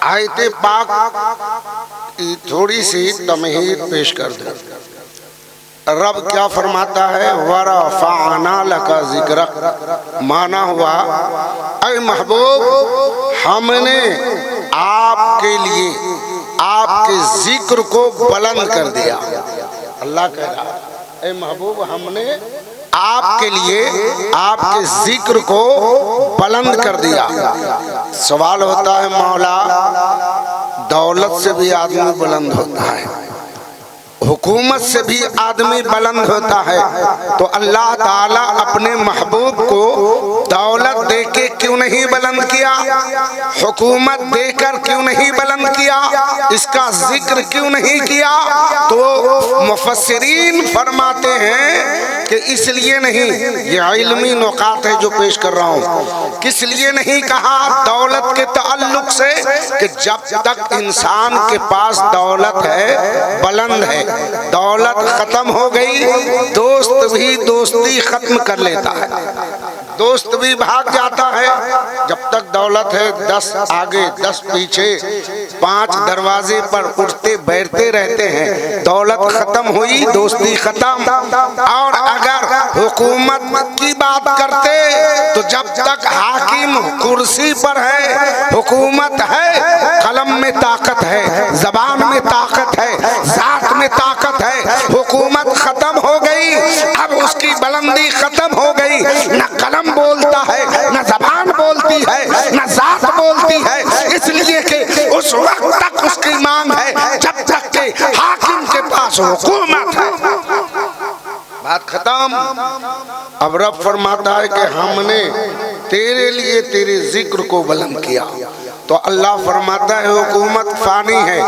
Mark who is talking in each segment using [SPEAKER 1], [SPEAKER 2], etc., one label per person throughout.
[SPEAKER 1] आयत पाक की थोड़ी सी तमहीद पेश कर दे। रब क्या फरमाता है, वरफ़अना लका ज़िक्रक, माना हुआ ऐ महबूब हमने आपके लिए आपके जिक्र को बुलंद कर दिया। अल्लाह कह रहा है ऐ महबूब हमने आपके लिए आपके जिक्र को बुलंद कर दिया। सवाल होता है मौला दौलत से भी आदमी बुलंद होता है, हुकूमत से भी आदमी बुलंद होता है, तो अल्लाह ताला अपने महबूब को दौलत देके क्यों नहीं बुलंद किया, हुकूमत देकर क्यों नहीं बुलंद किया, इसका जिक्र क्यों नहीं किया? तो मुफस्सिरीन फरमाते हैं कि इसलिए नहीं, ये इल्मी नुकात है जो पेश कर रहा हूँ, किस लिए नहीं कहा दौलत के ताल्लुक से कि जब तक इंसान के पास दौलत है, बुलंद है, दौलत खत्म हो गई दोस्त भी दोस्ती खत्म कर लेता है, दोस्त भी भाग जाता है। जब तक दौलत है 10 आगे 10 पीछे, 5 दरवाजे पर उठते बैठते रहते हैं, दौलत खत्म हुई दोस्ती खत्म। और अगर हुकूमत की बात करते तो जब तक हाकिम कुर्सी पर है, हुकूमत है, कलम में ताकत है, जबान में ताकत है, जात में ताकत है, हुकूमत खत्म हो गई, अब उसकी बुलंदी खत्म हो गई, न कलम बोलता है, न जबान बोलती है, न जात बोलती है, इसलिए कि उस वक्त तक उसकी मांग है जब तक के हाकिम के पास हुकूमत है। बात खत्म। अब रब फरमाता है कि हमने तेरे लिए तेरे जिक्र को बुलंद किया, तो अल्लाह फरमाता है हुकूमत फानी है,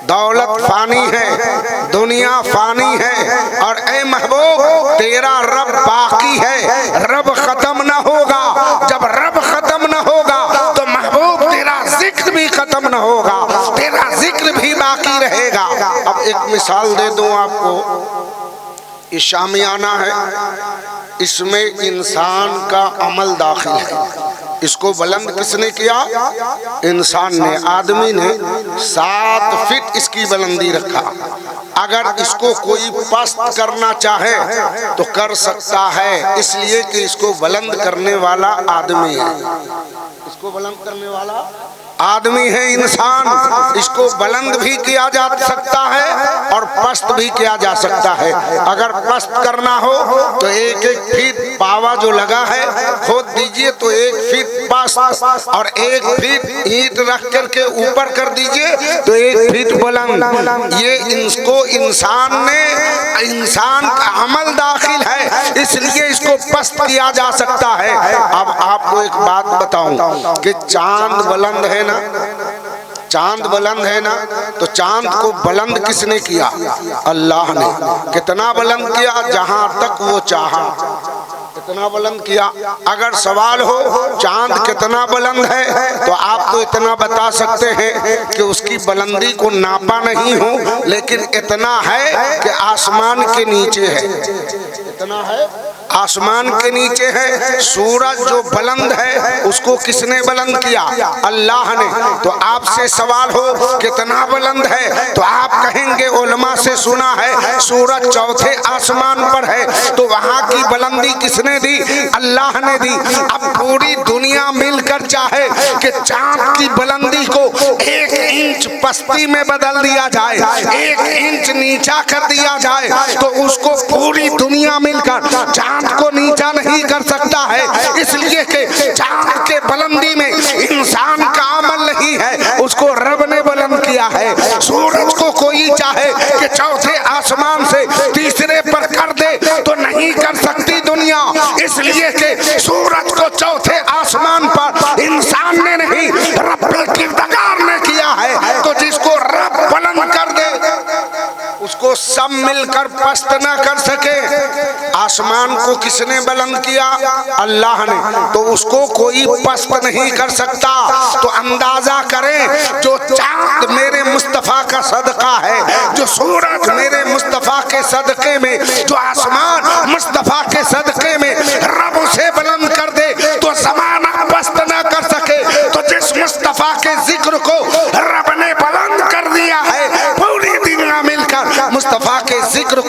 [SPEAKER 1] दौलत फानी है, दुनिया फानी है, और ऐ महबूब तेरा रब बाकी है, रब खत्म न होगा। जब रब खत्म न होगा तो महबूब तेरा जिक्र भी खत्म न होगा, तेरा जिक्र भी बाकी रहेगा। अब एक मिसाल दे दूं आपको, ये शामियाना है, इसमें इंसान का अमल दाखिल है, इसको बुलंद किसने किया? इंसान ने, आदमी ने 7 फीट इसकी बुलंदी रखा। अगर इसको कोई पस्त करना चाहे तो कर सकता है, इसलिए कि इसको बुलंद करने वाला आदमी है, इसको बुलंद करने वाला आदमी है इंसान, इसको बुलंद भी किया जा सकता है और पस्त भी किया जा सकता है। अगर पस्त करना हो तो 1-1 फीट पावा जो लगा है खोद दीजिए तो 1 फीट पस्त, और 1 फीट ईंट रख करके ऊपर कर दीजिए तो 1 फीट बुलंद। ये इसको इंसान का अमल दाखिल है, इसलिए इसको पस्त किया जा सकता है। अब आपको एक बात बताऊं कि चांद बुलंद है, चांद बुलंद है ना, तो चांद को बुलंद किसने किया? अल्लाह ने। कितना बुलंद किया? जहां तक वो चाहा कितना बुलंद किया। अगर सवाल हो चांद कितना बुलंद है तो आप तो इतना बता सकते हैं कि उसकी बुलंदी को नापा नहीं हूं, लेकिन इतना है कि आसमान के नीचे है, इतना है आसमान के नीचे है। सूरज जो बुलंद है उसको किसने बुलंद किया? अल्लाह ने। तो आपसे सवाल हो कितना बुलंद है तो आप कहेंगे उलमा से सुना है सूरज 4थे आसमान पर है, तो वहां की बुलंदी किसने दी? अल्लाह ने दी। अब पूरी दुनिया मिलकर चाहे कि चांद की बुलंदी को 1 इंच पस्ती में बदल दिया जाए, 1 इंच नीचा कर दिया जाए, तो उसको पूरी दुनिया मिलकर चांद को नीचा नहीं कर सकता है, इसलिए कि चांद के बुलंदी में इंसान का अमल नहीं है, उसको रब ने बुलंद किया है। सूरज को कोई चाहे कि 4थे आसमान से 3रे पर कर दे तो नहीं कर सकती दुनिया, इसलिए कि सूरज को 4थे आसमान पर इंसान ने नहीं रब्बुल किरदार ने किया है। तो जिसको रब बुलंद कर दे उसको सब मिलकर पस्त न कर सके। आसमान को किसने बुलंद किया? अल्लाह ने। तो उसको कोई पस्त नहीं कर सकता। तो अंदाजा करें जो चांद मेरे मुस्तफा का सदका है, जो सूरज मेरे मुस्तफा के सदके में, जो आसमान मुस्तफा के सदके में रब उसे बुलंद कर दे तो ज़माना पस्त न कर सके। तो जिस मुस्तफा के जिक्र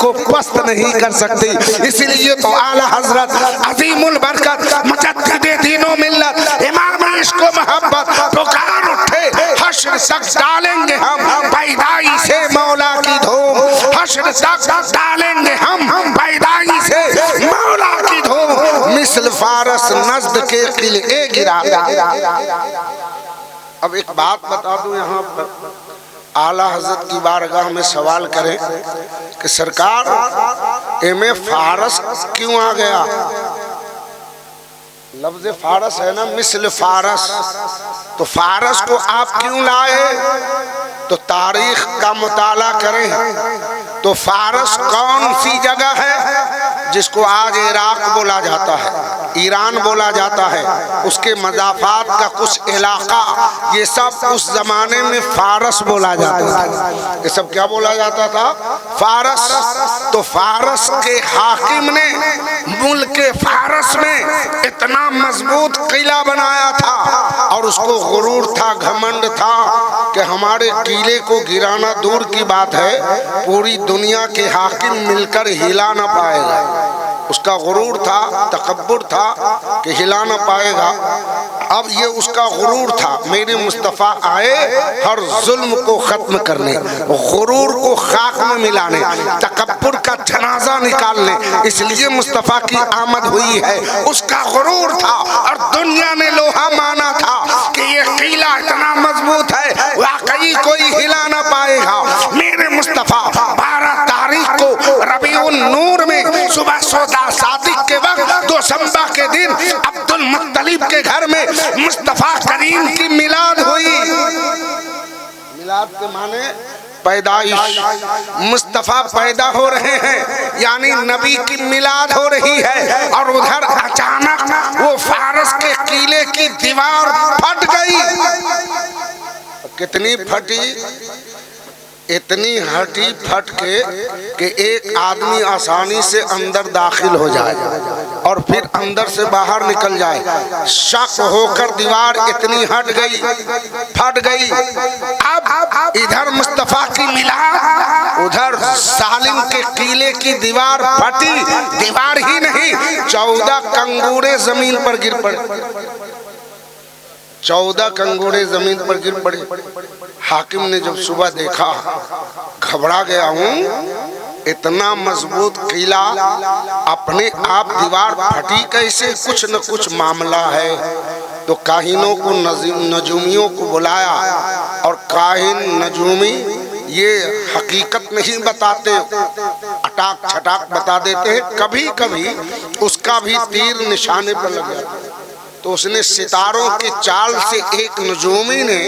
[SPEAKER 1] को पस्त नहीं कर सकती। इसलिए तो आला हजरत अजीमुल बरकत मुजद्दिद दीनो मिल्लत इमाम इश्क व मोहब्बत पुकार उठे, हश्र तक डालेंगे हम पैदाई से मौला की धूम, हश्र तक डालेंगे हम पैदाई से मौला की धूम, मिसल फारस नज़्द के किले गिरा। अब एक बात बता दूं, यहाँ पर आला हजरत की बारगाह में सवाल करें कि सरकार एमे फारस क्यों आ गया? लफ्ज फारस है ना, मिसल फारस, तो फारस को आप क्यों लाए? तो तारीख का मुताला करें तो फारस कौन सी जगह है जिसको आज इराक बोला जाता है, ईरान बोला जाता है, उसके मज़ाफ़ात का कुछ इलाका, ये सब उस जमाने में फारस बोला जाता था। ये सब क्या बोला जाता था? फारस। तो फारस के हाकिम ने मुल्क फारस में इतना मजबूत किला बनाया था और उसको गुरूर था, घमंड था कि हमारे किले को गिराना दूर की बात है, पूरी दुनिया के हाकिम मिलकर हिला ना पाएगा। उसका गुरूर था, तकब्बुर था कि हिला ना पाएगा। अब ये उसका गुरूर था, मेरे मुस्तफ़ा आए हर जुल्म को ख़त्म करने, गुरूर को खाक में मिलाने, तकब्बुर का जनाजा निकालने, इसलिए मुस्तफ़ा की आमद हुई है। उसका गुरूर था और दुनिया ने लोहा माना था कि ये किला इतना मजबूत है, वाकई कोई हिला ना पाएगा। मेरे मुस्तफ़ा 12 तारीख को रबीउन नूर में सुबह सौदा सादिक के वक्त दोशंबा के दिन अब्दुल मुत्तलिब के घर में मुस्तफ़ा करीम की मिलाद हुई। मिलाद के माने पैदाइश, मुस्तफ़ा पैदा हो रहे हैं यानी नबी की मिलाद हो रही है। और उधर अचानक वो फारस के किले की दीवार फट गई। कितनी फटी? इतनी हटी फट के कि एक आदमी आसानी से अंदर दाखिल हो जाए और फिर अंदर से बाहर निकल जाए। शक होकर दीवार इतनी हट गई, फट गई। अब इधर मुस्तफ़ा की मिलाद, उधर सालिम के किले की दीवार फटी। दीवार ही नहीं, 14 कंगूरे जमीन पर गिर पड़े। 14 कंगूरे जमीन पर गिर पड़े। हाकिम ने जब सुबह देखा, घबरा गया हूँ, इतना मजबूत किला, अपने आप दीवार फटी कैसे? कुछ न कुछ मामला है। तो काहिनों को, नजूमियों को बुलाया और काहिन नजूमी ये हकीकत नहीं बताते, अटाक छटाक बता देते हैं। कभी कभी उसका भी तीर निशाने पर लग जाता है। तो उसने सितारों के चाल से एक नजूमी ने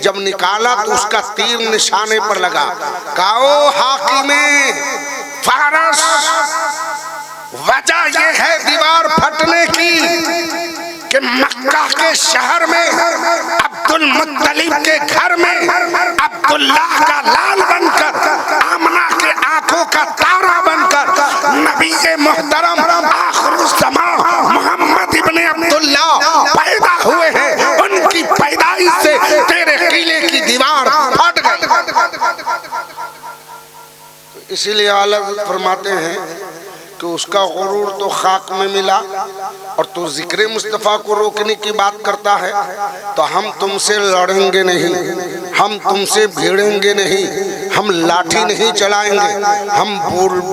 [SPEAKER 1] जब निकाला तो उसका तीर निशाने पर लगा। कहो हाकिमे फारस, वजह यह है दीवार फटने की कि मक्का के शहर में अब्दुल मुत्तलिब के घर में अब्दुल्लाह का लाल बनकर, आमना के आंखों का तारा बनकर नबी मोहतरम आखिरुज़्ज़मा मोहम्मद इब्ने अब्दुल्लाह पैदा हुए हैं। उनकी पैदाइश से तेरे किले की दीवार फट गई। इसीलिए आला फरमाते हैं कि उसका गुरूर तो खाक में मिला और तू जिक्र मुस्तफ़ा को रोकने की बात करता है। तो हम तुमसे लड़ेंगे नहीं, हम तुमसे भिड़ेंगे नहीं, हम लाठी नहीं चलाएंगे, हम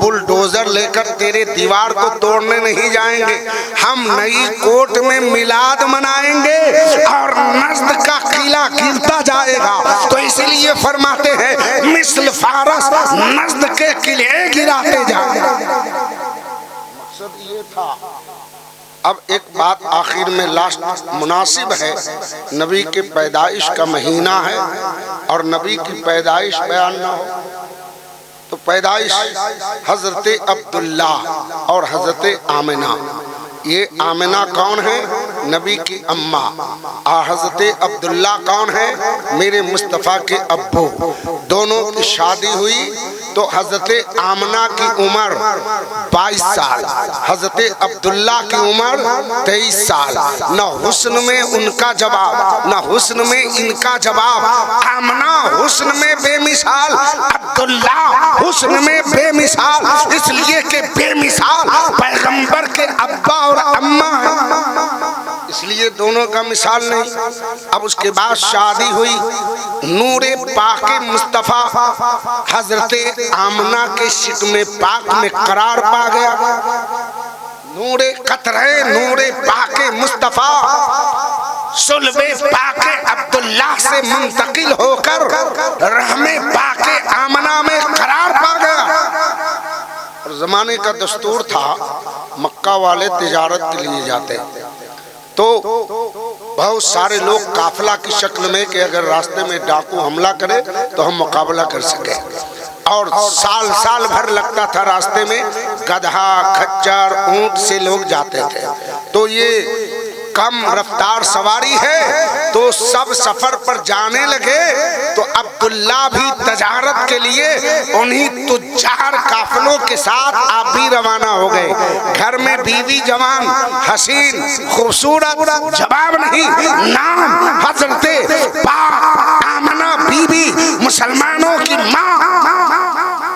[SPEAKER 1] बुलडोजर लेकर तेरे दीवार को तोड़ने नहीं जाएंगे। हम नई कोट में मिलाद मनाएंगे और नज़्द का किला गिरता जाएगा। तो इसीलिए फरमाते हैं मिसल फारस नज़्द के किले गिराते जाएंगे। ये था। अब एक बात आखिर में लास्ट मुनासिब है, नबी के पैदाइश का महीना है और नबी की पैदाइश बयान ना हो तो पैदाइश हजरत अब्दुल्ला और हजरत आमिना। ये आमिना कौन है? नबी की अम्मा। और हजरत अब्दुल्ला कौन है? मेरे मुस्तफ़ा के अब्बू। दोनों की शादी हुई तो हजरत आमना की उम्र 22 साल, हजरत अब्दुल्ला की उम्र 23 साल। न हुस्न में उनका जवाब, न हुस्न में इनका जवाब। आमना हुस्न में बेमिसाल, अब्दुल्ला हुस्न में बेमिसाल, इसलिए कि बेमिसाल पैगंबर के अब्बा और अम्मा हैं, इसलिए दोनों का मिसाल नहीं। अब उसके बाद शादी हुई, नूरे पाके मुस्तफा हजरत आमना के शिकमे पाक में करार पा गया। नूरे कतरे नूरे पाके मुस्तफा सुल्बे पाके अब्दुल्ला से मुंतकिल होकर रहमे पाके आमना में करार पा गया। और जमाने का दस्तूर था, मक्का वाले तिजारत के लिए जाते तो बहुत सारे लोग काफिला की शक्ल में कि अगर रास्ते में डाकू हमला करे तो हम मुकाबला कर सके। और साल साल भर लगता था रास्ते में, गधा खच्चर ऊंट से लोग जाते थे। तो ये कम रफ्तार सवारी है, तो सब सफर पर जाने लगे। तो अब्दुल्ला भी तजारत के लिए उन्हीं तुज्जार काफिलों के साथ आप भी रवाना हो गए। घर में बीवी जवान हसीन खूबसूरत, जवाब नहीं नाम हजरत पाक आमना बीबी, मुसलमानों की माँ,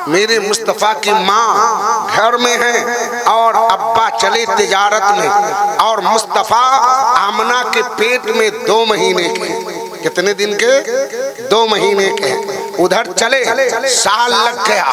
[SPEAKER 1] मेरे मुस्तफा की माँ घर में है और अब्बा चले तिजारत में। और मुस्तफा आमना के पेट में 2 महीने के, कितने दिन के? 2 महीने के। उधर चले, साल लग गया।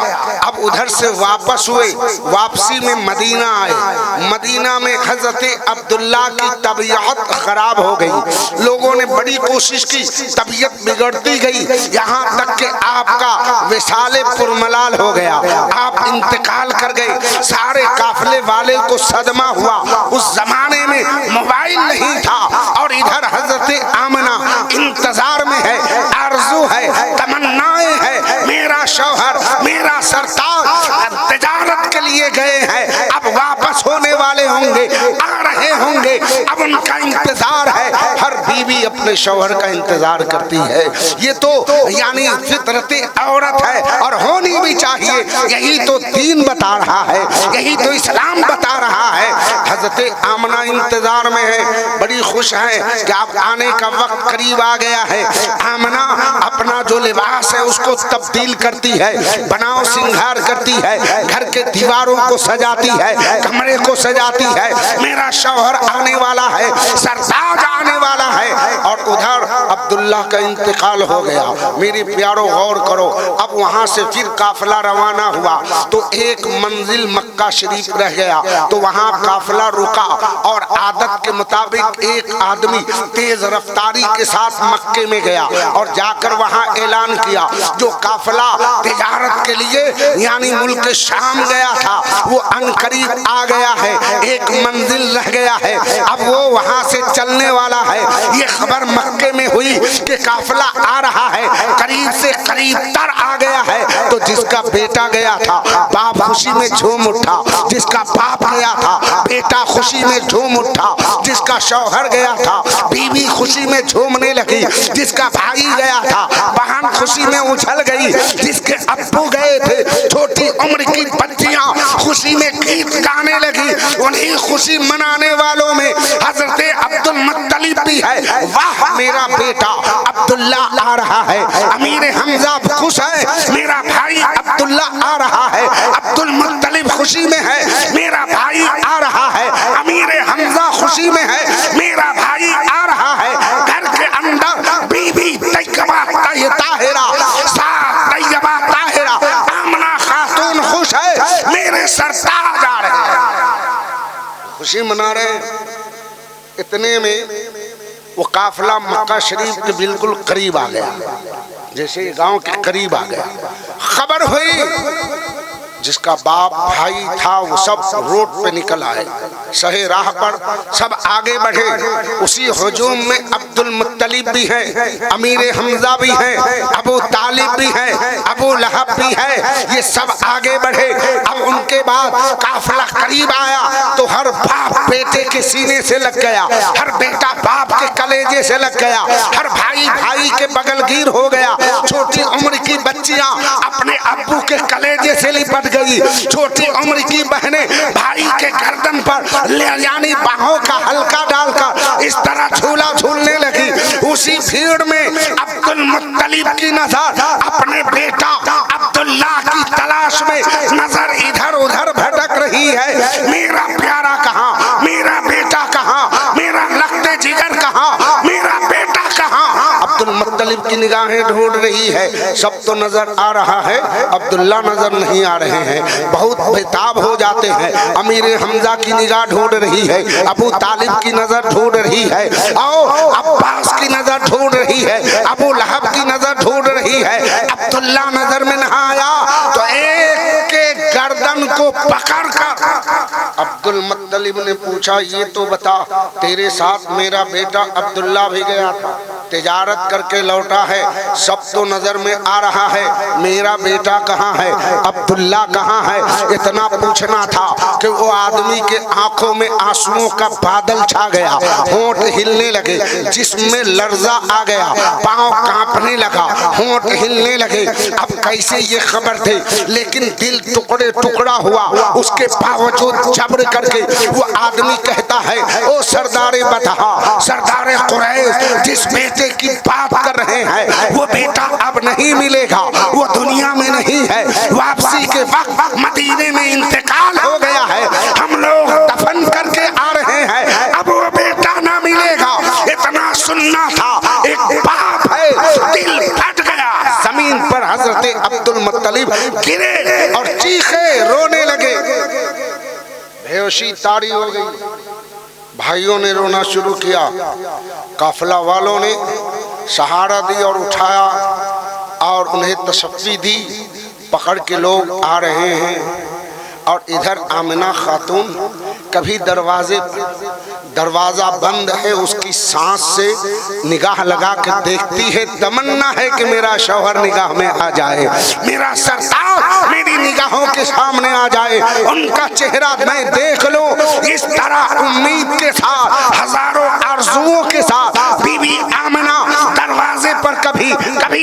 [SPEAKER 1] अब उधर से वापस हुए, वापसी में मदीना आए। मदीना में हजरत अब्दुल्ला की तबीयत खराब हो गई। लोगों ने बड़ी कोशिश की, तबीयत बिगड़ती गई, यहाँ तक कि आपका विशाले पुरमलाल हो गया, आप इंतकाल कर गए। सारे काफिले वाले को सदमा हुआ। उस जमाने में मोबाइल नहीं था और इधर हजरत आमना इंतजार में है, आरज़ू है, तमन्नाएं है, मेरा शौहर मेरा सरताज तिजारत के लिए गए हैं, अब वापस होने वाले होंगे, आ रहे होंगे, अब उनका इंतजार है। हर बीवी अपने शौहर का इंतजार करती है। ये तो यानी फितरत औरत है और होनी भी चाहिए। यही तो दीन बता रहा है, यही तो इस्लाम बता रहा है। हजरत आमना इंतजार में है, बड़ी खुश है कि आप आने का वक्त करीब आ गया है। आमना अपना जो लिबास है उसको तब्दील करती है, बनाव सिंगार करती है, घर के दीवारों को सजाती है, कमरे को सजाती है। मेरा शौहर आने वाला है, सरताज आने वाला है। और उधर अब्दुल्ला का इंतकाल हो गया। मेरे प्यारो गौर करो, अब वहाँ से फिर काफिला रवाना हुआ तो एक मंजिल मक्का शरीफ रह गया। तो वहाँ काफिला रुका और आदत के मुताबिक एक आदमी तेज रफ्तारी के साथ मक्के में गया और जाकर वहाँ ऐलान किया, जो काफिला तिजारत के लिए यानी मुल्क शाम गया था वो अनकरीब आ गया है, एक मंजिल रह गया है, अब वो वहाँ से चलने वाला है। ये खबर मक्के में हुई कि काफिला आ रहा है, करीब से करीब तर आ गया है। तो जिसका बेटा गया था बाप खुशी में झूम उठा, जिसका बाप गया था बेटा खुशी में झूम उठा, जिसका शौहर गया था बीवी खुशी में झूमने लगी, जिसका भाई गया था बहन खुशी में उछल गई, जिसके अब्बू गए थे छोटी उम्र की बच्चियां खुशी में गीत गाने लगी। उन्हीं खुशी मनाने वालों में हजरत अब्दुल मुत्तलिब भी है। वाह मेरा बेटा अब्दुल्ला आ रहा है, अमीर हमजा खुश है, मेरा भाई अब्दुल्ला आ रहा है। अब्दुल मुत्तलिब खुशी में है, मेरा भाई आ रहा है। अमीर हमजा खुशी में है, मेरा भाई आ रहा है। घर के अंदर बीबी तैयबा ताहिरा, साथ तैयबा ताहिरा, आमना खातून खुश है, मेरे सरताज आ रहे हैं, खुशी मना रहे हैं। इतने में वो काफिला मक्का शरीफ के बिल्कुल करीब आ गया, जैसे गांव के करीब आ गया। खबर हुई, जिसका बाप भाई था वो सब रोड पे निकल आए सही राह पर सब आगे बढ़े। उसी हुजूम में अब्दुल मुत्तलिब भी है, अमीर हमजा भी है, अबू तालिब भी है, अबू लहब भी है। ये सब आगे बढ़े। अब उनके बाद काफिला करीब आया तो हर बाप बेटे के सीने से लग गया, हर बेटा बाप के कलेजे से लग गया, हर भाई भाई के बगलगीर हो गया। छोटी उम्र की बच्चियां अपने अब्बू के कलेजे से लिपट गई। छोटी उम्र की बहनें भाई के गर्दन पर यानी बाहों का हल्का डालकर इस तरह झूला झूलने लगी। उसी भीड़ में अब्दुल मुत्तलिब की नजर अपने बेटा अब्दुल्लाह की तलाश में नजर इधर उधर भटक रही है। मेरा प्यारा कहाँ, मेरा बेटा कहाँ, मेरा लखते जिगर कहाँ, मेरा बेटा कहाँ। अब्दुल मुत्तलिब की निगाहें ढूंढ रही है। सब तो नजर आ रहा है, अब्दुल्ला नजर नहीं आ रहे हैं। बहुत बेताब हो जाते हैं। अमीर हमजा की निगाह ढूंढ रही है, अबू तालिब की नजर ढूंढ रही है, और अब्बास की नजर ढूंढ रही है, अबू लहब की नजर ढूंढ रही है। अब्दुल्ला नजर में न आया तो एक के गर्दन को पकड़कर अब्दुल मुत्तलिब ने पूछा, ये तो बता, तेरे साथ मेरा बेटा अब्दुल्ला भी गया था, तिजारत करके लौटा है, सब तो नजर में आ रहा है, मेरा बेटा कहाँ है, अब्दुल्ला कहाँ है। इतना पूछना था कि वो आदमी के आंखों में आंसुओं का बादल छा गया, होंठ हिलने लगे, जिसमें लर्जा आ गया, पांव कांपने लगा, होंठ हिलने लगे। अब कैसे ये खबर थी, लेकिन दिल टुकड़े टुकड़ा हुआ। उसके बावजूद जबर करके वो आदमी कहता है, ओ सरदारे बतहा, सरदारे कुरैश, जिस बेटे की बात कर रहे हैं वो बेटा अब नहीं मिलेगा, वो दुनिया में नहीं है, वापसी के वक्त मदीने में इंतकाल हो गया है, हम लोग दफन करके आ रहे हैं, अब वो बेटा ना मिलेगा। इतना सुनना था, एक बाप है, दिल फट गया। जमीन पर हजरत अब्दुल मुत्तलिब गिरे और चीखे, रोने लगे। बेहोशी तारी हो गई। भाइयों ने रोना शुरू किया, काफिला वालों ने सहारा दी और उठाया और उन्हें तशफ़ी दी। पकड़ के लोग आ रहे हैं और इधर आमिना खातून कभी दरवाजा बंद है, उसकी सांस से निगाह लगा के देखती है। तमन्ना है कि मेरा शौहर निगाह में आ जाए, मेरा सरदार मेरी निगाहों के सामने आ जाए, उनका चेहरा मैं देख लूं। इस तरह उम्मीद के साथ, हजारों आरज़ुओं के साथ बीबी आमिना दरवाजे पर कभी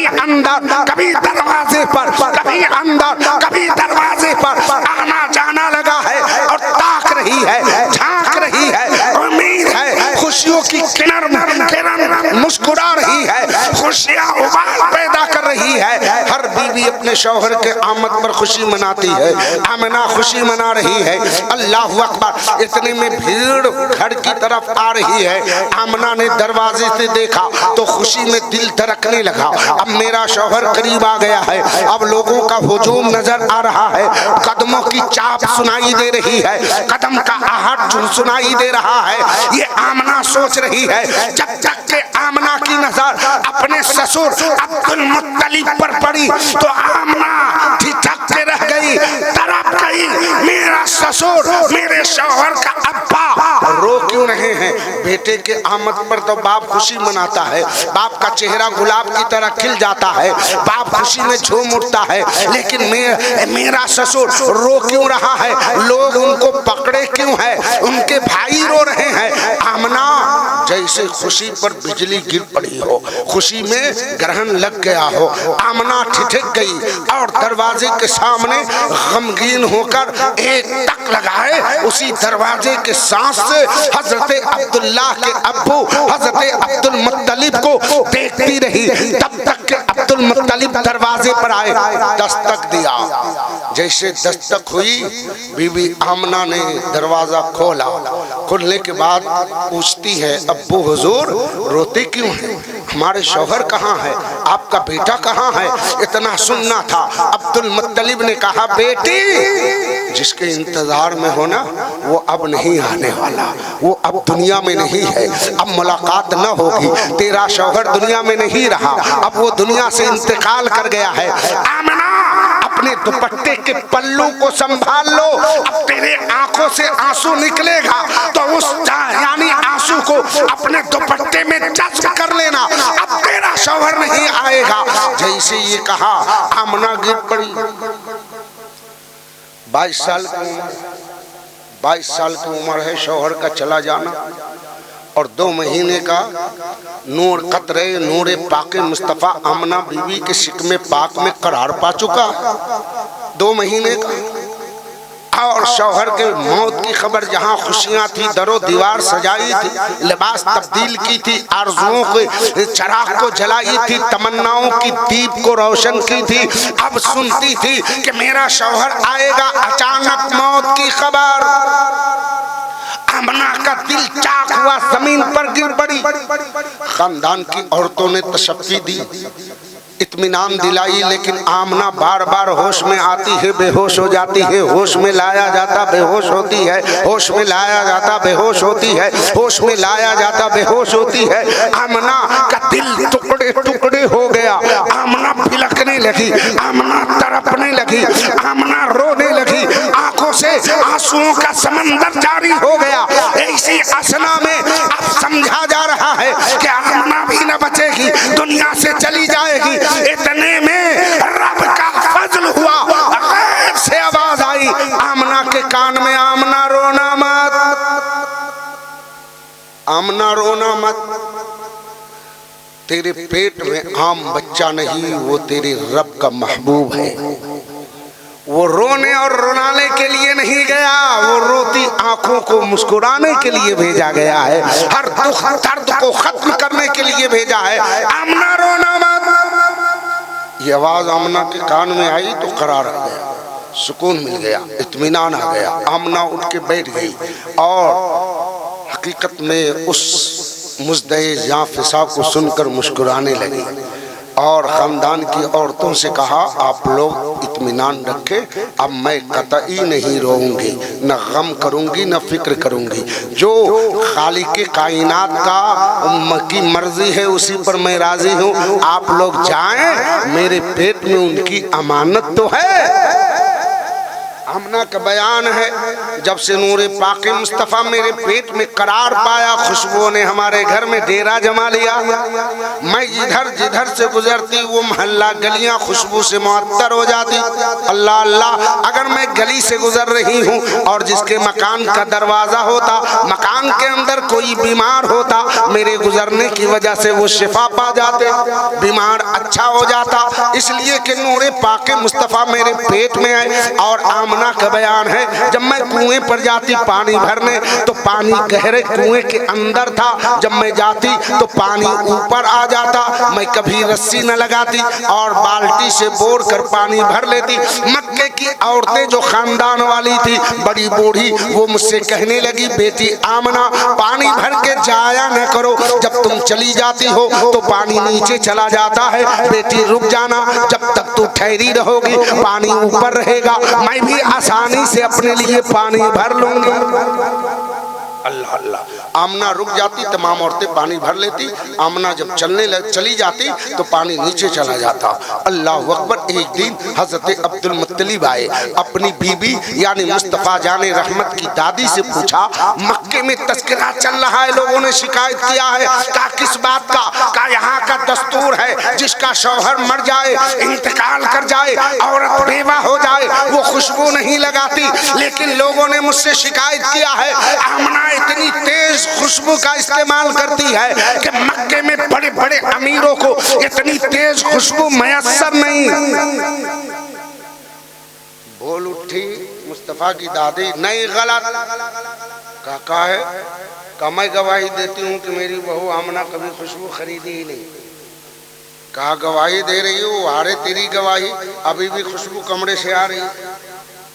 [SPEAKER 1] अंदर, कभी दरवाजे पर, कभी अंदर, कभी दरवाजे पर आना जाना लगा है और ताक रही है, झांक रही है। उम्मीद है, खुशियों की किरण मुस्कुरा रही है, खुशियां उबाल पैदा कर रही है। हर बीवी अपने शौहर के आमद पर खुशी मनाती है। आमिना खुशी मना रही है। अल्लाह अकबर। इतने में भीड़ घर की तरफ आ रही है। आमिना ने दरवाजे से देखा तो खुशी में दिल धड़कने लगा। अब मेरा शौहर करीब आ गया है। अब लोगों का हुजूम नजर आ रहा है, कदमों की चाप सुनाई दे रही है, कदम का आहट सुनाई दे रहा है। ये आमिना सोच रही है, जब तक के आमिना की नजर अपने ससुर अब्दुल मुत्तलिब पर पड़ी तो आमिना ठिठक के रह गई, तड़प गई। मेरा ससुर, मेरे शौहर का अब्बा रो क्यों रहे हैं? बेटे के आमद पर तो बाप खुशी मनाता है, बाप का चेहरा गुलाब की तरह खिल जाता है, बाप खुशी में झूम उठता है। लेकिन मेरा ससुर रो क्यों रहा है? लोग उनको पकड़े क्यों है? उनके भाई रो रहे हैं। आमिना जैसे खुशी पर बिजली गिर पड़ी हो, खुशी में ग्रहण लग गया हो। आमिना ठिठक गई और दरवाजे के सामने गमगीन होकर एक टक लगाए उसी दरवाजे के सांस से हजरत अब्दुल्लाह के अब्बू हजरत अब्दुल मुत्तलिब को देखती रही। तब तक के अब्दुल मुत्तलिब दरवाजे पर आए, दस्तक दिया। जैसे दस्तक हुई, बीबी आमिना ने दरवाजा खोला। खोलने के बाद पूछती है, अब्बू हुजूर रोते क्यों हैं? हमारे शौहर कहाँ है? आपका बेटा कहाँ है? इतना सुनना था। अब्दुल मुत्तलिब ने कहा, बेटी जिसके इंतजार में हो ना, वो अब नहीं आने वाला, वो अब दुनिया में नहीं है, अब मुलाकात न होगी। तेरा शौहर दुनिया में नहीं रहा, अब वो दुनिया से इंतकाल कर गया है। आमिना अपने दुपट्टे के पल्लू को संभाल लो। अब तेरे आंखों से आंसू निकलेगा तो उस यानी आंसू को अपने दुपट्टे में जज्ब कर लेना, अब तेरा शौहर नहीं आएगा। जैसे ये कहा आमना गिर पड़ी। 22 साल की उम्र, 22 साल की उम्र है शौहर का चला जाना, और 2 महीने का नूर कतरे नूरे पाके मुस्तफ़ा आमना बीवी के शिकमे पाक में करार पा चुका, 2 महीने का। और शौहर के मौत की खबर जहाँ खुशियाँ थी, दरो दीवार सजाई थी, लिबास तब्दील की थी, आरज़ुओं के चराग को जलाई थी, तमन्नाओं की दीप को रोशन की थी, अब सुनती थी कि मेरा शौहर आएगा। अचानक मौत की खबर, आमना का दिल चाक हुआ, जमीन पर गिर पड़ी। खानदान की औरतों ने तशफ़ी दी, इत्मीनान दिलाई, लेकिन आमना बार बार होश में आती है, बेहोश हो जाती है, होश में लाया जाता बेहोश होती है, होश में लाया जाता बेहोश होती है, होश में लाया जाता बेहोश होती है। आमना का दिल टुकड़े टुकड़े हो गया, आमना फिलकने लगी, आमना तड़पने लगी, आमना रोने लगी, आंखों से आंसुओं का समंदर जारी हो गया। ऐसी असना में अब समझा जा रहा है कि आमना भी न बचेगी, दुनिया से चली जाएगी। इतने में रब का फजल हुआ, गैब से आवाज आई आमना के कान में, आमना रोना मत, आमना रोना मत, तेरे पेट में आम बच्चा नहीं, वो तेरे रब का महबूब है। वो रोने और रुलाने के लिए नहीं गया, वो रोती आंखों को मुस्कुराने के लिए भेजा गया है, हर दुख दर्द को खत्म करने के लिए भेजा है। आमना रोना मत। ये आवाज आमना के कान में आई तो करार आ गया, सुकून मिल गया, इत्मीनान आ गया। आमना उठ के बैठ गई और हकीकत में उस मुज़दे जाफ़िसा को सुनकर मुस्कुराने लगी और ख़ानदान की औरतों से कहा आप लोग इत्मीनान रखें, अब मैं कतई नहीं रोऊंगी, न गम करूंगी न फिक्र करूंगी, जो खालिक़े कायनात की मर्जी है उसी पर मैं राजी हूँ। आप लोग जाएं, मेरे पेट में उनकी अमानत तो है। आमना का बयान है, जब से नूरे पाके मुस्तफ़ा मेरे पेट में करार पाया, खुशबू ने हमारे घर में डेरा जमा लिया। मैं जिधर जिधर से गुजरती वो मोहल्ला गलियां खुशबू से मुअत्तर हो जाती। अल्लाह अल्लाह, अगर मैं गली से गुजर रही हूँ और जिसके मकान का दरवाज़ा होता, मकान के अंदर कोई बीमार होता, मेरे गुजरने की वजह से वो शिफा पा जाते, बीमार अच्छा हो जाता, इसलिए कि नूरे पाके मुस्तफ़ा मेरे पेट में आए। और आमना का बयान है, जब मैं कुएं पर जाती पानी भरने तो पानी गहरे कुएं के अंदर था, जब मैं जाती तो पानी ऊपर आ जाता। मैं कभी रस्सी न लगाती और बाल्टी से बोर कर पानी भर लेती। मक्के की औरतें जो खानदान वाली थी, बड़ी बूढ़ी, वो मुझसे कहने लगी बेटी आमना पानी भर के जाया न करो, जब तुम चली जाती हो तो पानी नीचे चला जाता है, बेटी रुक जाना, जब तक तू ठहरी रहोगी पानी ऊपर रहेगा, मैं भी आसानी से अपने लिए पानी भर लूंगी। अल्लाह अल्लाह, आमना रुक जाती, तमाम औरतें पानी भर लेती। आमना जब चली जाती तो पानी नीचे चला जाता। अल्लाह अकबर। एक दिन हजरत अब्दुल मुत्तलिब आए, अपनी बीबी यानी मुस्तफ़ा जाने रहमत की दादी से पूछा, मक्के में तस्करा चल रहा है, लोगों ने शिकायत किया है, कहा किस बात का? कहा यहाँ का दस्तूर है, जिसका शौहर मर जाए, इंतकाल कर जाए, औरत बेवा हो जाए, वो खुशबू नहीं लगाती, लेकिन लोगों ने मुझसे शिकायत किया है आमना इतनी तेज खुशबू का इस्तेमाल करती है कि मक्के में बड़े बड़े अमीरों को इतनी तेज खुशबू मयस्सर नहीं। बोल उठी मुस्तफ़ा की दादी, नहीं गलत। कहा है? कहा मैं गवाही देती हूँ कि मेरी बहू आमना कभी खुशबू खरीदी ही नहीं। कहा गवाही दे रही हो? अरे तेरी गवाही, अभी भी खुशबू कमरे से आ रही है।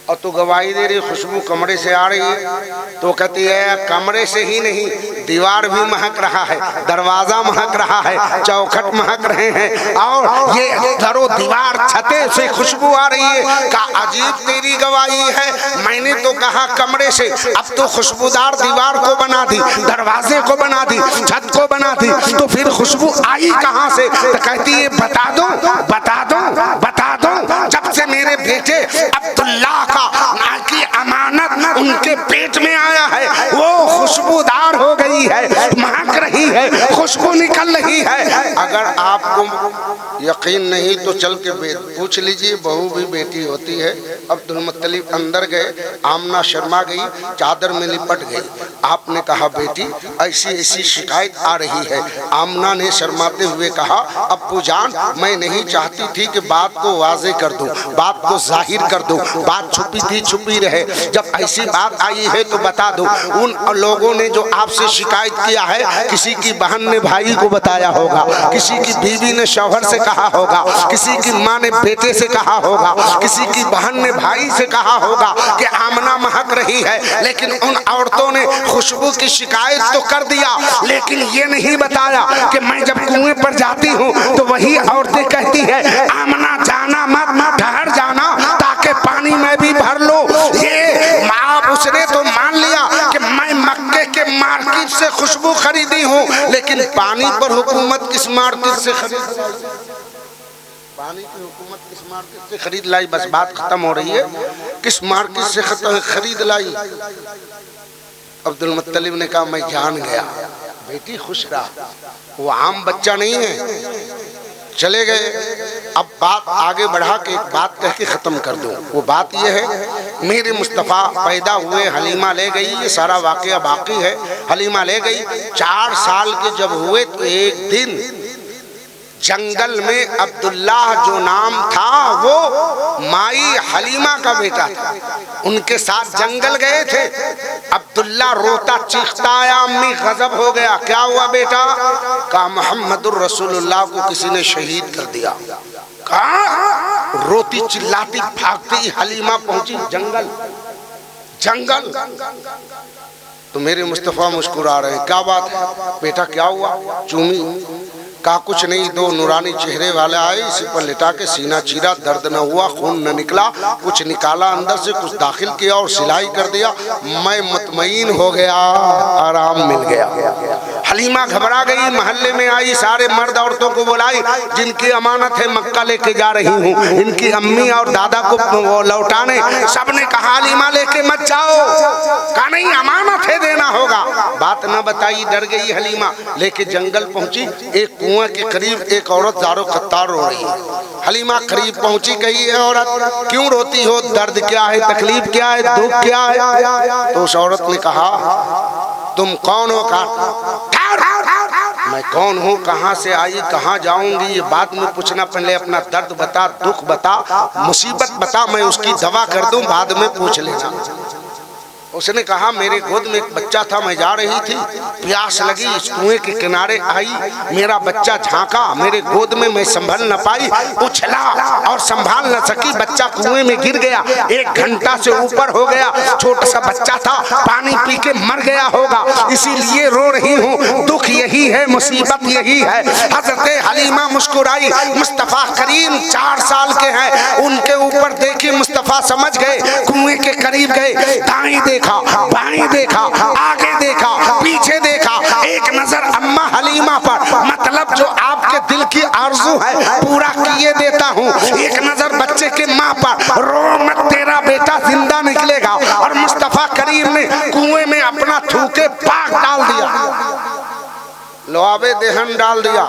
[SPEAKER 1] और तू गवाही दे रही खुशबू कमरे से आ रही है? तो कहती है कमरे से ही नहीं, दीवार भी महक रहा है, दरवाजा महक रहा है, चौखट महक रहे हैं, और ये दरो दीवार छते से खुशबू आ रही है। का अजीब तेरी गवाही है, मैंने तो कहा कमरे से, अब तो खुशबूदार दीवार को बना दी, दरवाजे को बना दी, छत को बना दी, तो फिर खुशबू आई कहाँ से? तो कहती है बता दो बता दो बता दो, जब से मेरे बेटे अब्दुल्ला का की अमानत उनके पेट में आया है, वो खुशबूदार हो गई है, महक रही है, खुशबू निकल रही है। अगर आपको यकीन नहीं तो चल के पूछ लीजिए, बहू भी बेटी होती है। अब्दुल मुत्तलिब अंदर गए, आमना शर्मा गई, चादर में लिपट गई। आपने कहा बेटी ऐसी ऐसी शिकायत आ रही है। आमना ने शर्माते हुए कहा अब्बू जान मैं नहीं चाहती थी कि बात को वाजे कर दूं, बात को जाहिर कर दूं, बात छुपी थी छुपी रहे। जब ऐसी बात आई है तो बता दो। उन लोगों ने जो आपसे शिकायत किया है, किसी की बहन ने भाई को बताया होगा, किसी की बीवी ने शौहर से कहा होगा, किसी की माँ ने बेटे से कहा होगा, किसी की बहन ने भाई से कहा होगा कि आमना महक रही है। लेकिन उन औरतों ने खुशबू की शिकायत तो कर दिया, लेकिन ये नहीं बताया कि मैं जब कुएं पर जाती हूँ तो वही औरतें कहती है आमना जाना मत, ठहर जाना ताकि पानी में भी भर लो। ये आप उसने तो मान लिया कि मैं मक्के के मार्केट से खुशबू खरीदी हूँ, लेकिन पानी पर हुकूमत किस मार्केट से खरीद, पानी की हुकूमत किस मार्केट से खरीद लाई? बस बात खत्म हो रही है, किस मार्केट से खरीद लाई? अब्दुल मुत्तलिब ने कहा मैं जान गया। बेटी खुश रहा, वो आम बच्चा नहीं है। चले गए। अब बात आगे बढ़ा के एक बात कह के ख़त्म कर दूं। वो बात ये है, मेरे मुस्तफ़ा पैदा हुए, हलीमा ले गई, ये सारा वाक़या बाकी है। हलीमा ले गई, 4 साल के जब हुए तो एक दिन जंगल में अब्दुल्ला जो नाम था वो माई हलीमा का बेटा था, उनके साथ जंगल गए थे। अब्दुल्ला रोता चीखता आया, अम्मी गजब हो गया। क्या हुआ बेटा? कहा मोहम्मदुर रसूलुल्लाह को किसी ने शहीद कर दिया। कहा रोती चिल्लाती भागती हलीमा पहुंची जंगल। जंगल तो मेरे मुस्तफ़ा मुस्कुरा रहे हैं। क्या बात है बेटा, क्या हुआ? चूमी। कहा कुछ नहीं, 2 नूरानी चेहरे वाले आए, इसी पर लिटा के सीना चीरा, दर्द न हुआ, खून न निकला, कुछ निकाला अंदर से, कुछ दाखिल किया और सिलाई कर दिया। मैं मुतमईन हो गया, आराम मिल गया। हलीमा घबरा गई, मोहल्ले में आई, सारे मर्द औरतों को बुलाई जिनकी अमानत है मक्का लेके जा रही हूँ, इनकी अम्मी और दादा को लौटाने। सबने कहा हलीमा लेके मत जाओ। कहा नहीं, अमानत है, देना होगा। बात न बताई, डर गई हलीमा। लेके जंगल पहुंची, एक कुआं के करीब एक औरत जारो कत्तार रो रही है। हलीमा करीब पहुंची, कही है औरत क्यों रोती हो, दर्द क्या है, तकलीफ क्या है, दुख क्या है? तो उस औरत ने कहा तुम कौन हो? मैं कौन हूँ, कहाँ से आई, कहाँ जाऊंगी, ये बात में पूछना, पहले अपना दर्द बता, दुख बता, मुसीबत बता, मैं उसकी दवा कर दूं, बाद में पूछ लेना। उसने कहा मेरे गोद में एक बच्चा था, मैं जा रही थी, प्यास लगी, इस कुएं के किनारे आई, मेरा बच्चा झांका मेरे गोद में, मैं संभल न पाई, उछला और संभाल न सकी, बच्चा कुएं में गिर गया, 1 घंटा से ऊपर हो गया, छोटा सा बच्चा था, पानी पी के मर गया होगा, इसीलिए रो रही हूँ, दुख यही है, मुसीबत यही है। हज़रत हलीमा मुस्कुराई। मुस्तफ़ा करीम 4 साल के हैं, उनके ऊपर देखी, मुस्तफ़ा समझ गए, कुएं के करीब गए, दाएं देखा, बाएं देखा, आगे देखा, पीछे देखा, एक नजर अम्मा हलीमा पर, मतलब जो आपके दिल की आरज़ू है पूरा किए देता हूँ, एक नजर बच्चे के माँ पर, रो मत, तेरा बेटा जिंदा निकलेगा। और मुस्तफ़ा करीम ने कुएं में अपना थूके पाक डाल दिया, लवाबे देहन डाल दिया,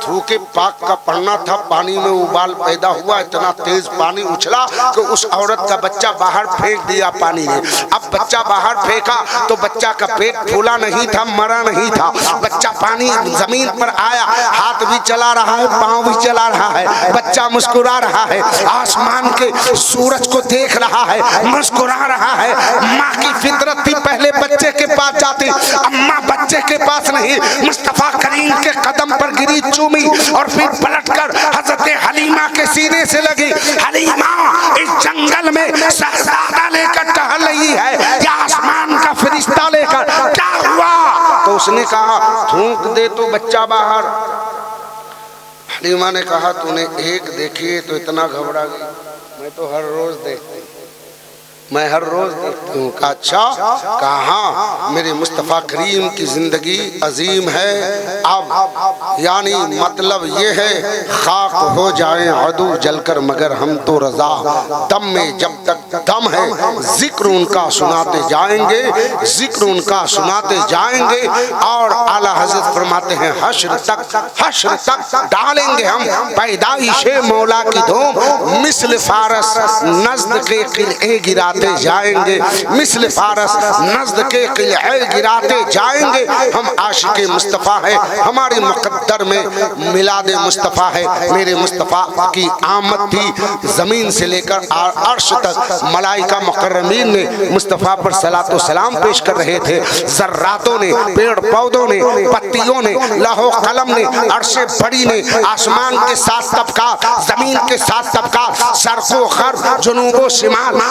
[SPEAKER 1] थूके पाक का पढ़ना था, पानी में उबाल पैदा हुआ, इतना तेज पानी उछला कि उस औरत का बच्चा बाहर फेंक दिया पानी में। अब बच्चा बाहर फेंका तो बच्चा का पेट फूला नहीं था, मरा नहीं था, बच्चा पानी जमीन पर आया, हाथ भी चला रहा है, पाँव भी चला रहा है, बच्चा मुस्कुरा रहा है, आसमान के सूरज को देख रहा है, मुस्कुरा रहा है। माँ की फितरत थी, पहले बच्चे के पास जाती, अम्मा बच्चे के पास नहीं, मुस्तफ़ा करीम के कदम पर गिरी, चूमी और फिर पलटकर हज़रत हलीमा के सीने से लगी। हलीमा इस जंगल में शहजादा लेकर टहल रही है या आसमान का फरिश्ता लेकर, क्या हुआ? तो उसने कहा थूक दे तो बच्चा बाहर। हलीमा ने कहा तूने एक देखी तो इतना घबरा गई, मैं तो हर रोज देखती। मैं हर रोज देखती हूँ। कहा अच्छा, कहा मेरे मुस्तफ़ा करीम की जिंदगी अजीम है। अब यानी मतलब ये है खाक हो जाए अदू जलकर मगर हम तो रजा, दम में जब तक दम है जिक्र उनका सुनाते जाएंगे, जिक्र उनका सुनाते जाएंगे। और आला हजरत फरमाते हैं हश्र तक डालेंगे हम पैदाइशे मौला की धूम, मिस्ल फारस नज़्द के किले गिराते जाएंगे, मिस्ल फारस नज़्द के किले गिराते जाएंगे। हम आशिके मुस्तफ़ा है, हमारे मुक़द्दर में मिलादे मुस्तफ़ा है। मेरे मुस्तफ़ा की आमद थी ज़मीन से लेकर अर्श तक, मलाइका मुकर्रमीन ने मुस्तफ़ा पर सलातो सलाम पेश कर रहे थे। ज़र्रातों ने, पेड़ पौधों ने, पत्तियों ने, लौह कलम ने, अर्शे बड़ी ने, आसमान के साथ तबकात, ज़मीन के साथ तबकात, शर्क़ो ग़र्ब, जुनूबो शिमाल,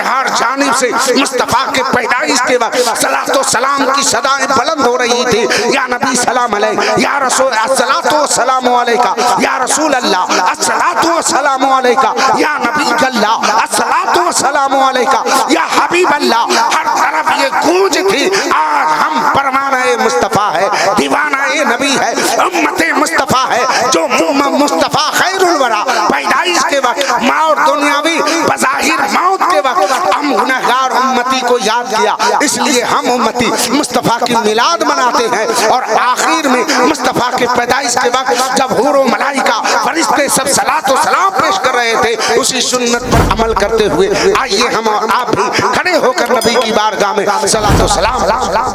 [SPEAKER 1] हर जानिब से मुस्तफ़ा के पैदाइश के वक्त सलातो सलाम की सदाएं बुलंद हो रही थी। या नबी सलाम अलैका, या रसूल अस्सलातु सलाम अलैका, या रसूल अल्लाह अस्सलातु सलाम अलैका, या नबी अल्लाह अस्सलातु सलाम अलैका, या हबीब अल्लाह। हर तरफ ये गूंज थी। आज हम परवाना मुस्तफ़ा है, दीवाना नबी है, उम्मते मुस्तफ़ा है, जो मुस्तफ़ा खैरुल वरा पैदाइश के वक्त मौत दुनियावी बज़ाहिर मौत के वक्त हम गुनहगार उम्मती को याद किया, इसलिए हम उम्मती मुस्तफ़ा की मिलाद मनाते हैं। और आखिर में मुस्तफ़ा के पैदाइश के वक्त जब हूर व मलाइका फरिश्ते सब सलातो सलाम पेश कर रहे थे, उसी सुन्नत पर अमल करते हुए आइए हम और आप भी खड़े होकर नबी की बारगाह में सलातो सलाम